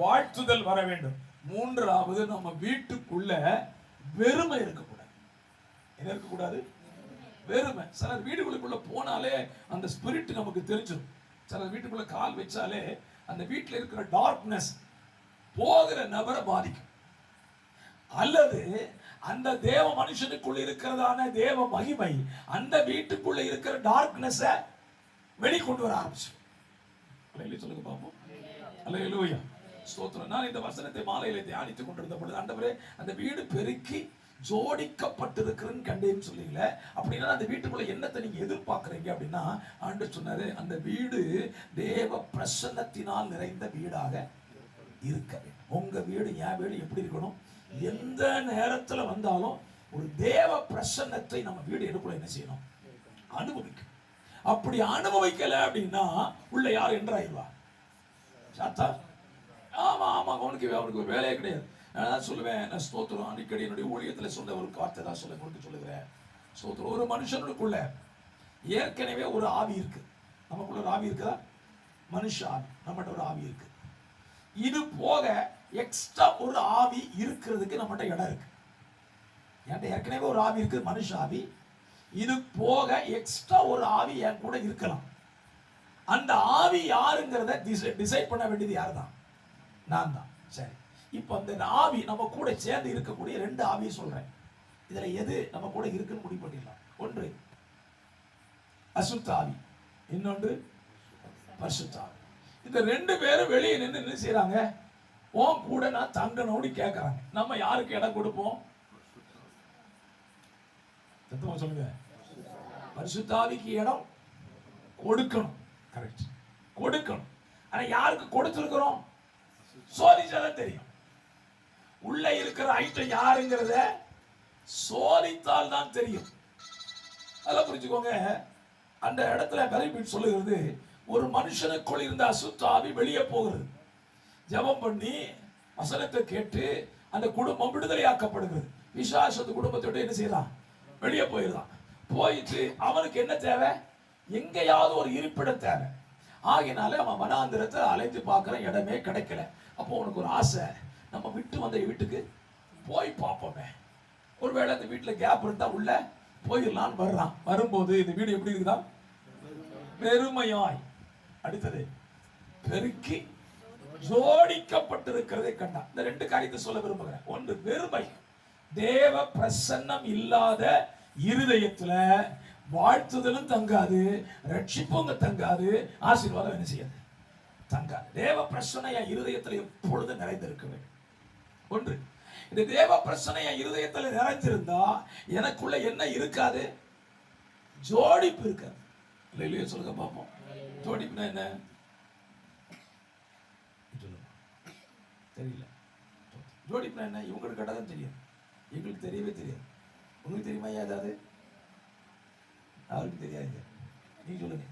வாழ்த்துதல் வர வேண்டும். மூன்றாவது நம்ம வீட்டுக்குள்ள வெறுமை இருக்கக்கூடாது. என்ன இருக்கக்கூடாது? வெறுமை. சில வீடுகளுக்குள்ள போனாலே அந்த ஸ்பிரிட் நமக்கு தெரிஞ்சிடும். சில வீட்டுக்குள்ள கால் வச்சாலே அந்த வீட்டில் இருக்கிற டார்க்னஸ் போகிற நபரை பாதிக்கும். அல்லது அந்த தேவ மனுஷனுக்குள்ள இருக்கிறதான தேவ மகிமை அந்த வீட்டுக்குள்ள இருக்கிற டார்க்னஸ் வெளிக்கொண்டு வர ஆரம்பிச்சு. சொல்லுங்க பாப்போம். அல்லேலூயா, ஸ்தோத்திரம். நான் இந்த வசனத்தை மாலையில தியானித்துக் கொண்டிருந்த பொழுது, ஆண்டவரே அந்த வீடு பெருக்கி ஜோடிக்கப்பட்டிருக்கிறன்னு கண்டேன்னு சொல்லிங்களே, அப்படின்னா அந்த வீட்டுக்குள்ள என்னத்தை நீங்க எதிர்பார்க்கறீங்க அப்படின்னா, ஆண்டவர் சொன்னாரு அந்த வீடு தேவ பிரசன்னத்தினால் நிறைந்த வீடாக இருக்க வேண்டும். உங்க வீடு, என் வீடு எப்படி இருக்கணும்? எந்த நேரத்துல வந்தாலும் ஒரு தேவ பிரசன்னத்தை நம்ம வீடு எடுக்கணும். என்ன செய்யணும்? அனுபவிக்கணும். அப்படி அனுபவிக்கல அப்படின்னா உள்ள யார் என்றாயிருவா? சாத்தா. ஆமா ஆமா, அவனுக்கு ஒரு வேலையே கிடையாது. நான் சொல்லுவேன், நான் ஸ்தோத்திரம், அடிக்கடி என்னுடைய ஊழியத்தில் சொல்ல ஒரு வார்த்தை தான் சொல்லுகிறேன். ஸ்தோத்திரம். ஒரு மனுஷனுக்குள்ள ஏற்கனவே ஒரு ஆவி இருக்கு. நமக்குள்ள ஒரு ஆவி இருக்குதா? மனுஷ ஆவி. நம்மகிட்ட ஒரு ஆவி இருக்கு. இது போக எக்ஸ்ட்ரா ஒரு ஆவி இருக்கிறதுக்கு நம்மகிட்ட இடம் இருக்கு. என்கிட்ட ஏற்கனவே ஒரு ஆவி இருக்கு, மனுஷ ஆவி. இது போக எக்ஸ்ட்ரா ஒரு ஆவி என் கூட இருக்கலாம். அந்த ஆவி யாருங்கிறத டிசைட் பண்ண வேண்டியது யாரு தான்? நான் தான். சரி, இப்போ அந்த ஆவி நம்ம கூட சேர்ந்து இருக்கக்கூடிய ரெண்டு ஆவியை சொல்றேன். இதுல எது நம்ம கூட இருக்குன்னு முடிவு பண்ணிடலாம். ஒன்று அசுத்த ஆவி, இன்னொன்று பரிசுத்த ஆவி. இந்த ரெண்டு பேரும் வெளியே நின்று என்ன செய்யறாங்க? உன் கூட நான் தங்கனோடு கேட்கறாங்க. நம்ம யாருக்கு இடம் கொடுப்போம்? சொல்லுங்க. பரிசுத்த ஆவிக்கு இடம் கொடுக்கணும். கரெக்ட், கொடுக்கணும். ஆனா யாருக்கு கொடுத்திருக்கிறோம்? சோதிச்சாதான் தெரியும். உள்ள இருக்கிற ஐட்டம் யாருங்கிறத சோதித்தால் தான் தெரியும். அதெல்லாம் புரிஞ்சுக்கோங்க. அந்த இடத்துல பெலிபிட் சொல்லுகிறது, ஒரு மனுஷனுக்குள் இருந்த அசுத்த ஆவி வெளியே போகிறது. ஜெபம் பண்ணி வசனத்தை கேட்டு அந்த குடும்பம் விடுதலையாக்கப்படுகிறது. விசுவாசத்து குடும்பத்தோட என்ன செய்யலாம்? வெளியே போயிடலாம். போயிட்டு அவனுக்கு என்ன தேவை? எங்கேயாவது ஒரு இருப்பிடம் தேவை. ஆகினால அவன் வனாந்திரத்தை அலைஞ்சு பார்க்குற இடமே கிடைக்கல. அப்போ உனக்கு ஒரு ஆசை, நம்ம விட்டு வந்த வீட்டுக்கு போய் பார்ப்போமே, ஒருவேளை அந்த வீட்டில் கேப் இருந்தா உள்ள போயிடலான்னு வர்றான். வரும்போது இந்த வீடு எப்படி இருக்குதா? வெறுமையாய், அடுத்தது பெருக்கி ஜோடிக்கப்பட்டிருக்கிறதை கண்டா. இந்த ரெண்டு காரியத்தை சொல்ல விரும்புகிறேன். ஒன்று வெறுமை. தேவ பிரசன்னம் இல்லாத இருதயத்துல வாழ்த்துதலும் தங்காது, ரட்சிப்பும் தங்காது, ஆசீர்வாதம் என்ன செய்யாது? தங்காது. தேவ பிரசன்னையா இருதயத்தில் எப்பொழுது நிறைந்திருக்க வேண்டும். ஒன்று, இந்த தேவ பிரசன்னையா இருதயத்தில் நிறைஞ்சிருந்தா எனக்குள்ள என்ன இருக்காது? ஜோடிப்பு இருக்காது. இல்லையா? சொல்லுங்க பாப்போம். ஜோடிப்புனா என்ன? தெரியல. ஜோடிப்புனா என்ன? இவங்களுக்கு கேட்டாதான் தெரியும், எங்களுக்கு தெரியவே தெரியாது. உங்களுக்கு தெரியுமா ஏதாவது? அவருக்கு தெரியாது. நீங்க சொல்லுங்க.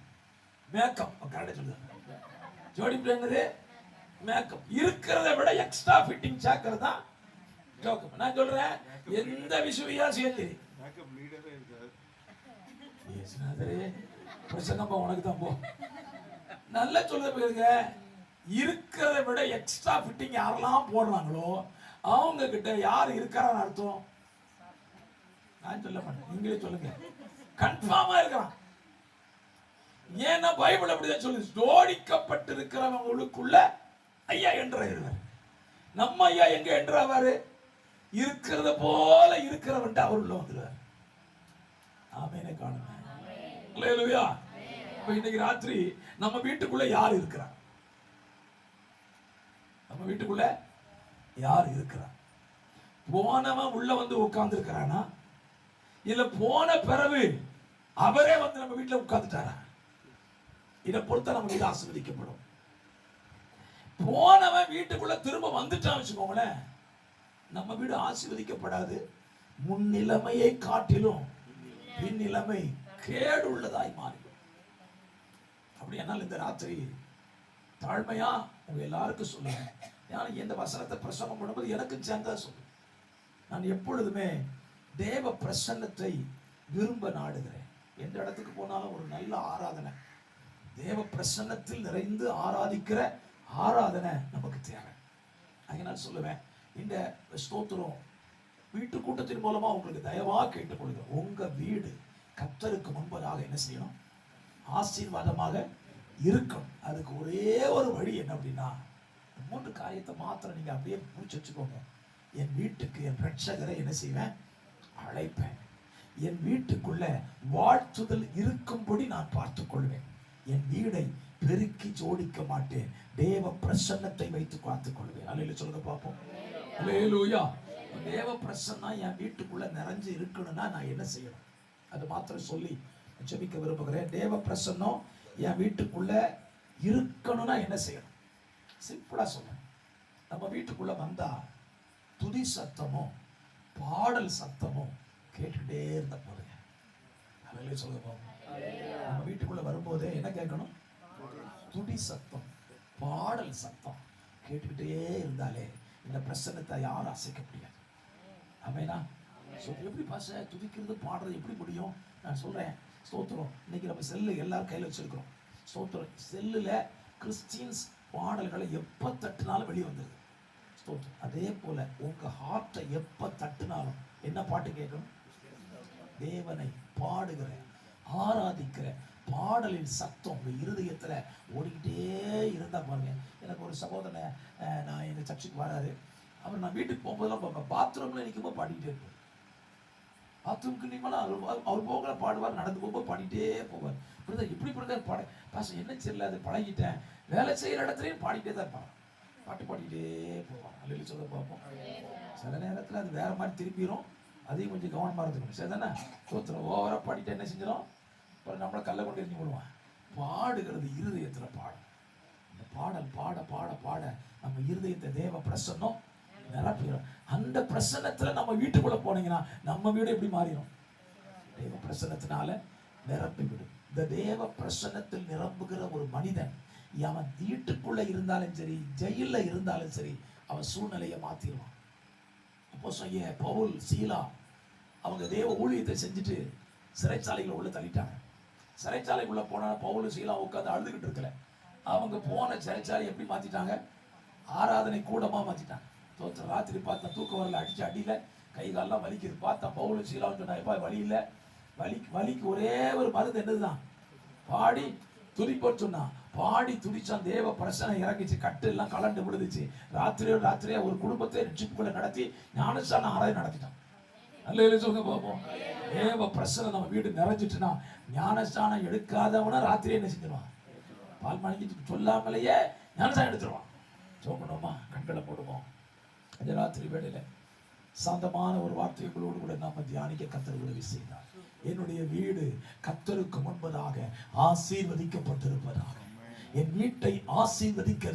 மேக்கப். கரெக்டா சொல்லுங்க. ஜோடிப்பு என்னது? மேக்கப். இருக்கிறத விட எக்ஸ்ட்ரா ஃபிட்டிங் சேர்க்கிறது தான் ஜோக்கப். நான் சொல்றேன், எந்த விசுவாசியும் சரி, மேக்கப் லீடரே இருக்காது. ஏசுநாதரே பிரசங்கமா உனக்கு தான் போ. நல்லா சொல்ல போயிருங்க. இருக்கிறத விட எக்ஸ்ட்ரா ஃபிட்டிங் யாரெல்லாம் போடுறாங்களோ அவங்க கிட்ட யார் இருக்காரான்னு அர்த்தம்? நான் சொல்ல மாட்டேன், நீங்களே சொல்லுங்க. கன்ஃபார்மா இருக்கிறான். ஏன்னா பைபிள் அப்படிதான் சொல்லுது, ஜோடிக்கப்பட்டிருக்கிறவங்களுக்குள்ள ஐயா என்றார். நம்ம ஐயா எங்க என்றாவாரு? இருக்கிறத போல இருக்கிறவன் அவர் உள்ள வந்துருவார். ஆமென். காணுங்க. அல்லேலூயா. இன்னைக்கு ராத்திரி நம்ம வீட்டுக்குள்ள யார் இருக்கிறார்? வீட்டுக்குள்ள யார் இருக்கிறா? போனவன் உள்ள வந்து உட்கார்ந்து இருக்கிறானா, இல்ல போன பிறகு அவரே வந்து நம்ம வீட்டுல உட்கார்ந்துட்டாரா? இதை பொறுத்த நம்ம வீடு ஆசீர்வதிக்கப்படும். போனவன் வீட்டுக்குள்ள திரும்ப வந்துட்டான் வச்சுக்கோங்களேன், நம்ம வீடு ஆசீர்வதிக்கப்படாது. முன்னிலைமையை காட்டிலும் பின்னிலைமை கேடு உள்ளதாய் மாறிடும். அப்படியானால் இந்த ராத்திரி தாழ்மையா உங்க எல்லாருக்கும் சொல்லுவேன். ஏன்னா இந்த வசனத்தை பிரசங்கம் பண்ணும்போது எனக்கு சேர்ந்தா சொல்லுவேன். நான் எப்பொழுதுமே தேவ பிரசன்னத்தை விரும்ப நாடுகிறேன். எந்த இடத்துக்கு போனாலும் ஒரு நல்ல ஆராதனை, தேவ பிரசன்னத்தில் நிறைந்து ஆராதிக்கிற ஆராதனை நமக்கு தேவை. அதனால் சொல்லுவேன், இந்த ஸ்தோத்திரம் வீட்டு கூட்டத்தின் மூலமா உங்களுக்கு தயவா கேட்டுக்கொள்கிறேன். உங்க வீடு கர்த்தருக்கு முன்பதாக என்ன செய்யணும்? ஆசீர்வாதமாக இருக்கணும். அதுக்கு ஒரே ஒரு வழி என்ன அப்படின்னா, 3 காரியத்தை மாத்திரம் நீங்க அப்படியே புடிச்சு வச்சுக்கோங்க. என் வீட்டுக்கு என் ரட்சகரை என்ன செய்வேன்? அழைப்பேன். என் வீட்டுக்குள்ள வாழ்த்துதல் இருக்கும்படி நான் பார்த்துக் கொள்வேன். என் வீடை பெருக்கி ஜோடிக்க மாட்டேன். தேவ பிரசன்னத்தை வைத்து காத்துக் கொள்வேன். அல்லேலூயா சொல்லுங்க பார்ப்போம். அல்லேலூயா. தேவ பிரசன்னம் என் வீட்டுக்குள்ள நிறைஞ்சு இருக்கணும்னா நான் என்ன செய்யணும்? அது மாத்திரம் சொல்லி ஜெபிக்க விரும்புகிறேன். தேவ பிரசன்னம் என் வீட்டுக்குள்ள இருக்கணும்னா என்ன செய்யணும்? சிம்பிளா சொல்றேன். நம்ம வீட்டுக்குள்ள வந்தா துதி சத்தமும் பாடல் சத்தமும் கேட்டுக்கிட்டே இருந்த போதுங்க. அல்லேலூயா சொல்லுங்க பார்ப்போம். நம்ம வீட்டுக்குள்ள வரும்போதே என்ன கேட்கணும்? துதி சத்தம், பாடல் சத்தம் கேட்டுக்கிட்டே இருந்தாலே இந்த பிரசன்னத்தை யாரும் அசைக்க முடியாது. ஆமெனா? எப்படி பாச துதிக்கிறது பாடுறது எப்படி முடியும்? நான் சொல்றேன், ஸ்தோத்திரம். இன்னைக்கு நம்ம செல்லு எல்லாரும் கையில் வச்சிருக்கிறோம். ஸ்தோத்திரம். செல்லுல கிறிஸ்டியன்ஸ் பாடல்களை எப்ப தட்டினாலும் வெளியே வந்துருது. ஸ்தோத்திரம். அதே போல உங்க ஹார்ட்டை எப்ப தட்டினாலும் என்ன பாட்டு கேட்கணும்? தேவனை பாடுகிற ஆராதிக்கிற பாடலின் சத்தம் உங்க இருதயத்துல ஓடிக்கிட்டே இருந்தா பாருங்க. எனக்கு ஒரு சகோதரன், நான் எங்க சர்ச்சுக்கு வராரு. அவர் நான் வீட்டுக்கு போகும்போதெல்லாம் பார்ப்பேன், பாத்ரூம்ல நிற்கும்போது பாடிக்கிட்டே இருப்பார். பாத்ரூம்க்கு நீங்களும் அவர் போகிற பாடுவார், நடந்து போகும்போது பாடிட்டே போவார். இப்படிதான் எப்படி இப்படிதான் பாட பாசம் என்ன தெரியல, அது பழகிட்டேன். வேலை செய்யற இடத்துலையும் பாடிட்டே தான் இருப்பான், பாட்டு பாடிக்கிட்டே போவான். அல்லேலூயா சொல்ல பார்ப்போம். சில நேரத்தில் அது வேற மாதிரி திரும்பிடும். அதையும் கொஞ்சம் கவனமாக இருந்துக்கணும். சரி தானே? ஸ்தோத்திரம். ஓவராக பாடிட்டு என்ன செஞ்சிடும்? அப்புறம் நம்மளை கல்லை கொண்டு எரிஞ்சு விடுவான். பாடுகிறது இருதயத்தில் பாடும். இந்த பாடல் பாட பாட பாட நம்ம இருதயத்தை தேவ பிரசன்னம் நிரப்பிடும். அந்த பிரசன்னத்துல நம்ம வீட்டுக்குள்ள போனீங்கன்னா நம்ம வீடு எப்படி மாறிடும்? தேவ பிரசன்னத்தினால நிரப்பி விடும். இந்த தேவ பிரசன்னத்தில் நிரம்புகிற ஒரு மனிதன் அவன் வீட்டுக்குள்ள இருந்தாலும் சரி, ஜெயில இருந்தாலும் சரி, அவன் சூழ்நிலையை மாத்திடுவான். அப்போ செய்ய பவுல் சீலா அவங்க தேவ ஊழியத்தை செஞ்சுட்டு சிறைச்சாலைகளை உள்ள தள்ளிட்டாங்க. சிறைச்சாலைக்குள்ள போனா பவுல் சீலா உட்காந்து அழுதுகிட்டு இருக்கல. அவங்க போன சிறைச்சாலை எப்படி மாத்திட்டாங்க? ஆராதனை கூடமா மாத்திட்டாங்க. தோற்ற ராத்திரி பார்த்தா தூக்கம் வரல, அடிச்சு அடியில கை காலெல்லாம் வலிக்குது. பார்த்தா பவுல் சீலான்னு சொன்னா, எப்பா வலி இல்லை, வலிக்கு ஒரே ஒரு மருந்து என்னதுதான்? பாடி துதிப்போன்னு சொன்னா. பாடி துடிச்சான். தேவ பிரசனம் இறங்கிச்சு, கட்டு எல்லாம் கலண்டு விழுந்துச்சு. ராத்திரியா ஒரு குடும்பத்தை ரட்சிப்புக்குள்ள நடத்தி ஞானஸ்தான ஆராதனை நடத்திட்டான். அல்லேலூயா சொல்லுங்க பார்ப்போம். தேவ பிரசனம் நம்ம வீடு நிறைஞ்சிட்டுனா ஞானஸ்தானம் எடுக்காதவனா ராத்திரியே என்ன செஞ்சிருவான்? பால் மணிக்கு சொல்லாமலேயே ஞானஸ்தானம் எடுத்துருவான். சோக்கணுமா? கண்களை போடுவோம். அந்த ராத்திரி வேளையில சாந்தமான ஒரு வார்த்தைகளோடு கூட நாம தியானிக்க கர்த்தர் உதவி செய்தார். என்னுடைய வீடு கர்த்தருக்கு முன்பதாக ஆசீர்வதிக்கப்பட்டிருப்பதாக. என் வீட்டை ஆசீர்வதிக்க